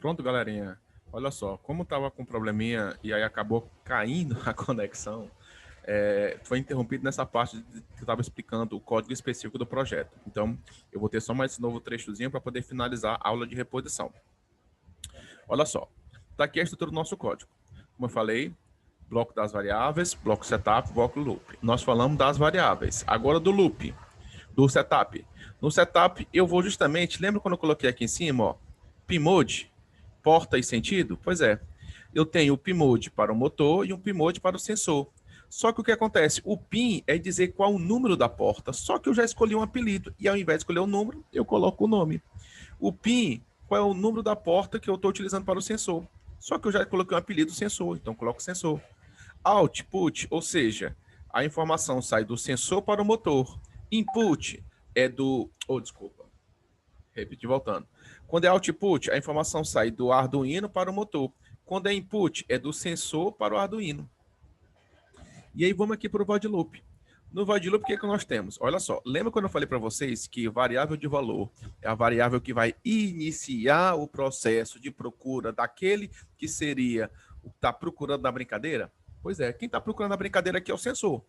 Pronto, galerinha. Olha só, como estava com probleminha e aí acabou caindo a conexão, foi interrompido nessa parte que eu estava explicando o código específico do projeto. Então, eu vou ter só mais esse novo trechozinho para poder finalizar a aula de reposição. Olha só, está aqui a estrutura do nosso código. Como eu falei, bloco das variáveis, bloco setup, bloco loop. Nós falamos das variáveis. Agora do loop, do setup. No setup, eu vou justamente, lembra quando eu coloquei aqui em cima, ó, pmode, porta e sentido? Pois é, eu tenho o pmode para o motor e um pmode para o sensor. Só que o que acontece? O PIN é dizer qual o número da porta, só que eu já escolhi um apelido, e ao invés de escolher o número, eu coloco o nome. O PIN, qual é o número da porta que eu estou utilizando para o sensor. Só que eu já coloquei um apelido sensor, então coloco sensor. Output, ou seja, a informação sai do sensor para o motor. Input é do... desculpa. Repetir voltando. Quando é output, a informação sai do Arduino para o motor. Quando é input, é do sensor para o Arduino. E aí vamos aqui para o void loop. No void loop, o que nós temos? Olha só, lembra quando eu falei para vocês que variável de valor é a variável que vai iniciar o processo de procura daquele que seria o que está procurando na brincadeira? Pois é, quem está procurando na brincadeira aqui é o sensor.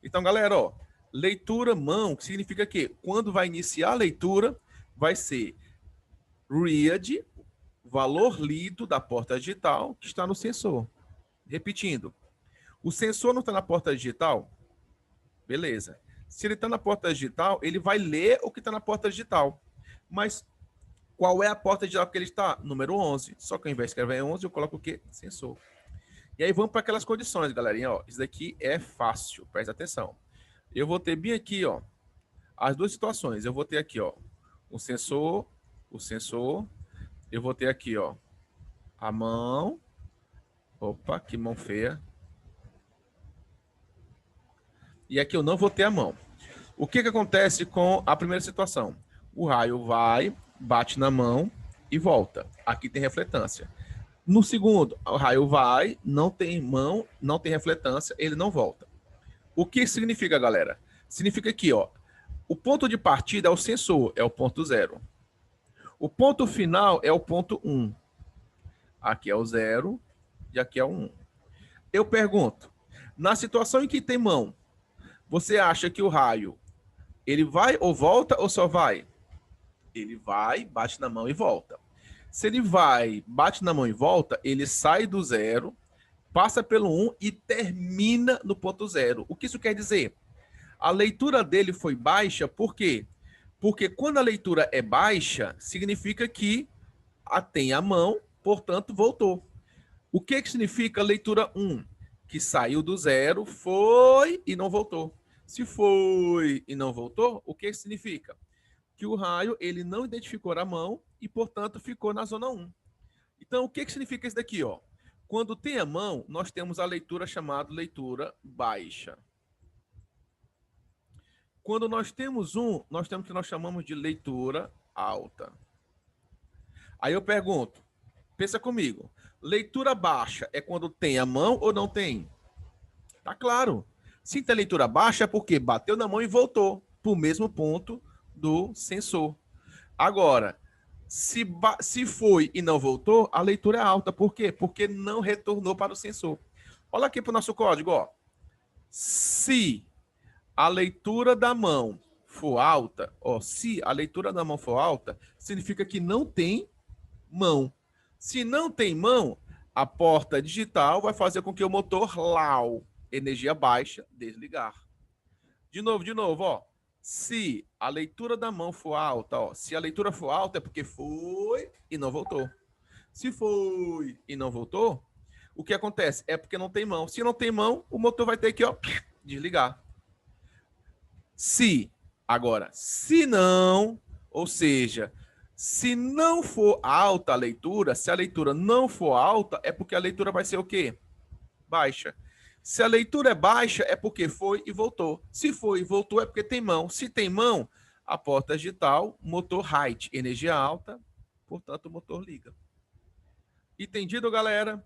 Então, galera, ó, leitura mão, que significa que quando vai iniciar a leitura, vai ser read, valor lido da porta digital que está no sensor. Repetindo, o sensor não está na porta digital? Beleza. Se ele está na porta digital, ele vai ler o que está na porta digital. Mas qual é a porta digital que ele está? Número 11. Só que ao invés de escrever 11, eu coloco o quê? Sensor. E aí vamos para aquelas condições, galerinha. Ó, isso daqui é fácil, presta atenção. Eu vou ter bem aqui, ó, as duas situações. Eu vou ter aqui, ó, o sensor. Eu vou ter aqui, ó, a mão. Opa, que mão feia. E aqui eu não vou ter a mão. O que acontece com a primeira situação? O raio vai, bate na mão e volta. Aqui tem refletância. No segundo, o raio vai, não tem mão, não tem refletância, ele não volta. O que significa, galera? Significa que, ó, o ponto de partida é o sensor, é o ponto 0. O ponto final é o ponto 1. Aqui é o 0 e aqui é o 1. Eu pergunto, na situação em que tem mão, você acha que o raio, ele vai ou volta ou só vai? Ele vai, bate na mão e volta. Se ele vai, bate na mão e volta, ele sai do 0, passa pelo 1 e termina no ponto 0. O que isso quer dizer? A leitura dele foi baixa, por quê? Porque quando a leitura é baixa, significa que tem a mão, portanto, voltou. O que significa leitura 1? Que saiu do 0, foi e não voltou. Se foi e não voltou, o que significa? Que o raio ele não identificou a mão e, portanto, ficou na zona 1. Então, o que significa isso daqui? Ó? Quando tem a mão, nós temos a leitura chamada leitura baixa. Quando nós temos nós temos o que nós chamamos de leitura alta. Aí eu pergunto, pensa comigo, leitura baixa é quando tem a mão ou não tem? Tá claro. Se tem leitura baixa é porque bateu na mão e voltou para o mesmo ponto do sensor. Agora, se foi e não voltou, a leitura é alta. Por quê? Porque não retornou para o sensor. Olha aqui para o nosso código. Ó. Se a leitura da mão for alta, ó, se a leitura da mão for alta, significa que não tem mão. Se não tem mão, a porta digital vai fazer com que o motor LAW, energia baixa, desligar. De novo, ó. Se a leitura da mão for alta, ó, se a leitura for alta é porque foi e não voltou. Se foi e não voltou, o que acontece? É porque não tem mão. Se não tem mão, o motor vai ter que, ó, desligar. Se não, ou seja, se não for alta a leitura, se a leitura não for alta, é porque a leitura vai ser o quê? Baixa. Se a leitura é baixa, é porque foi e voltou. Se foi e voltou, é porque tem mão. Se tem mão, a porta digital, motor height, energia alta, portanto, o motor liga. Entendido, galera?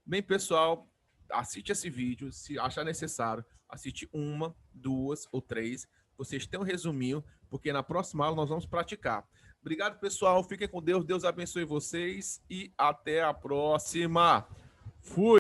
Bem, pessoal, assiste esse vídeo, se achar necessário, assiste 1, 2 ou 3. Vocês têm um resuminho, porque na próxima aula nós vamos praticar. Obrigado, pessoal. Fiquem com Deus. Deus abençoe vocês e até a próxima. Fui.